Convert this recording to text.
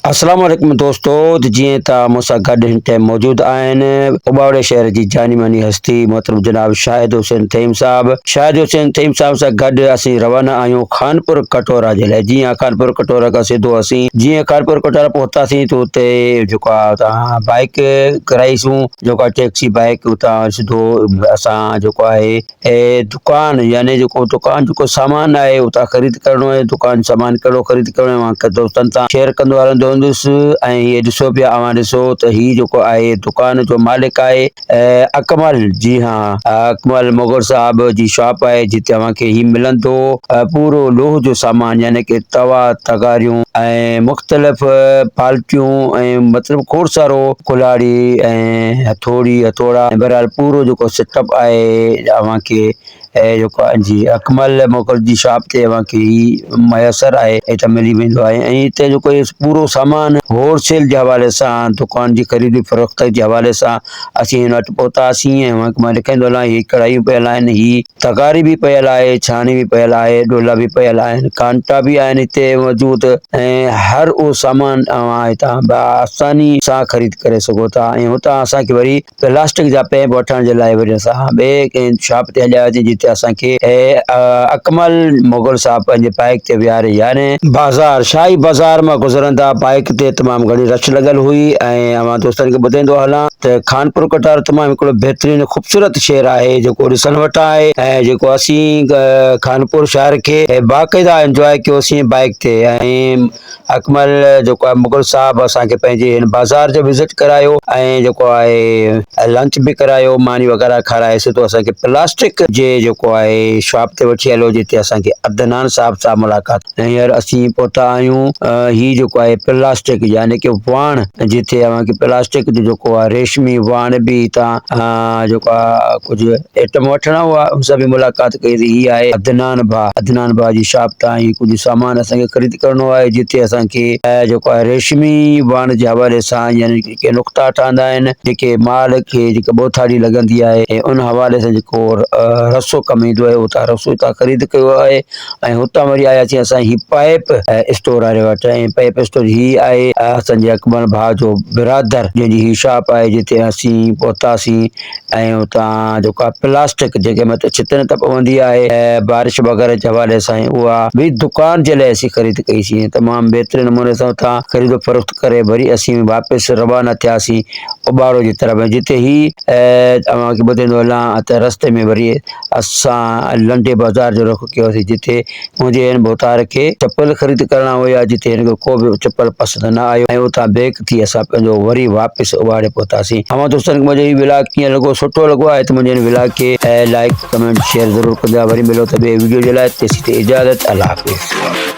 अस्सलाम वालेकुम दोस्तों, तो जीअं त मूंसां गॾु हिन टाइम मौजूद आहिनि उबावड़े शहर जी जानी मानी हस्ती मोहतरम जनाब शाहिद हुसैन तईम साहब। शाहिद हुसैन तईम साहब सां गॾु असीं रवाना आहियूं खानपुर कटोरा जे लाइ। जीअं खानपुर कटोरा खां सिधो असीं जीअं खानपुर कटोरा पहुतासीं त हुते जेको आहे उतां बाइक कराईसूं, जेको आहे टैक्सी बाइक। उतां सिधो असां जेको आहे दुकान यानी जेको सामान आहे उतां ख़रीद करणो आहे। दुकान सामान कहिड़ो ख़रीद करणो आहे दोस्तनि सां शेयर कंदो हलंदो हूंदुसि। ऐं हीअ ॾिसो पिया अवां ॾिसो त हीअ जेको आहे दुकान जो मालिक आहे अकमल। जी हाँ, अकमल मोगर साहब जी शॉप आहे जिते अव्हांखे ही मिलंदो पूरो लोह जो सामान, यानी कि तवा तगारियूं ऐं मुख़्तलिफ़ पाल्टियूं ऐं मतिलबु खोड़ सारो कुल्हाड़ी ऐं हथोड़ी हथोड़ा ऐं बहरहाल पूरो जेको सेटअप आहे अव्हांखे जेको आहे जी अकमल मोगर जी शॉप ते अव्हांखे ही मयसर आहे, हितां मिली वेंदो आहे। ऐं हिते जेको पूरो सामान होलसेल जे हवाले सां दुकान जी ख़रीदी फरोख्त जे हवाले सां असीं हिन वटि पहुतासीं। ऐं मां ॾेखारींदो हलां, ही कढ़ाइयूं पियल आहिनि, ही तगारी बि पियल आहे, छाणी बि पियल आहे, डोला बि पियल आहिनि, कांटा बि आहिनि हिते मौजूद। ऐं हर उहो सामान तव्हां हितां आसानी सां ख़रीद करे सघो था। ऐं हुतां असांखे वरी प्लास्टिक जा पैप वठण जे लाइ वरी असां ॿिए कंहिं शॉप ते हलियासीं जिते असांखे अकमल मोगल साहब पंहिंजे बाइक ते विहारे, यानी बाज़ार शाही बाज़ार मां गुज़रंदा बाइक ते तमामु घणी रश लॻल हुई। ऐं अवां दोस्तनि खे ॿुधाईंदो हलां त खानपुर कटोरा तमामु हिकिड़ो बहितरीनु ख़ूबसूरत शहर आहे जेको ॾिसण वटि आहे। ऐं जेको असीं खानपुर शहर खे बाक़ाइदा इंजॉय कयोसीं बाइक ते। ऐं अकमल जेको आहे मुगल साहब असांखे पंहिंजे हिन बाज़ार जो विज़िट करायो ऐं जेको आहे लंच बि करायो, मानी वग़ैरह खाराए सिधो असांखे प्लास्टिक जे जेको आहे शॉप ते वठी हलियो जिते असांखे अदनान साहब सां मुलाक़ात। ऐं हींअर असीं पहुता आहियूं ही जेको आहे प्लास्टिक यानी कि वाण, जिते अव्हांखे प्लास्टिक जो जेको आहे रेशमी वाण बि हितां जेको आहे कुझु आइटम वठिणा हुआ, उन सां बि मुलाक़ात कई। ही आहे अदनान भाउ जी शॉप तां ही कुझु सामान असांखे ख़रीद करणो आहे जिते असांखे जेको आहे रेशमी वाण जे हवाले सां यानी कि नुक़्ता ठहंदा आहिनि जेके माल खे जेके ॿोथाड़ी लॻंदी आहे, ऐं उन हवाले सां जेको रसो कमु ईंदो आहे उतां रसो हितां ख़रीद कयो आहे। ऐं हुतां वरी आयासीं असां ही पाइप स्टोर वारे वटि। ऐं पाइप स्टोर ही आहे असांजे अकमल भाउ जो बिरादर जंहिंजी ही शॉप आहे जिते असीं पहुतासीं। ऐं हुतां जेको आहे प्लास्टिक जेके मतिलबु छित न त पवंदी आहे बारिश वग़ैरह जे हवाले सां, उहा बि दुकान जे लाइ असीं ख़रीद कईसीं। तमामु बहितरीनु नमूने सां हुतां ख़रीद फरोख्त करे वरी असीं वापसि रवाना थियासीं उबाड़ो जी तरफ़, जिते ही तव्हांखे ॿुधाईंदो हलां त रस्ते में वरी असां लंडे बाज़ार जो रुख़ कयोसीं जिते मुंहिंजे हिन बोतार खे चप्पल ख़रीद करणा हुया, जिते हिन खे को बि चप्पल पसंदि न आयो। ऐं उतां बैक थी असां पंहिंजो वरी वापसि उबाड़े पहुतासीं। तव्हां दोस्तनि खे मुंहिंजो ही व्लॉग कीअं लॻो, सुठो लॻो आहे त मुंहिंजे हिन व्लॉग खे लाइक कमेंट शेयर ज़रूरु कंदा। वरी मिलो त ॿिए वीडियो जे लाइ, तेसीं ते इजाज़त, अल्लाह हाफ़िज़।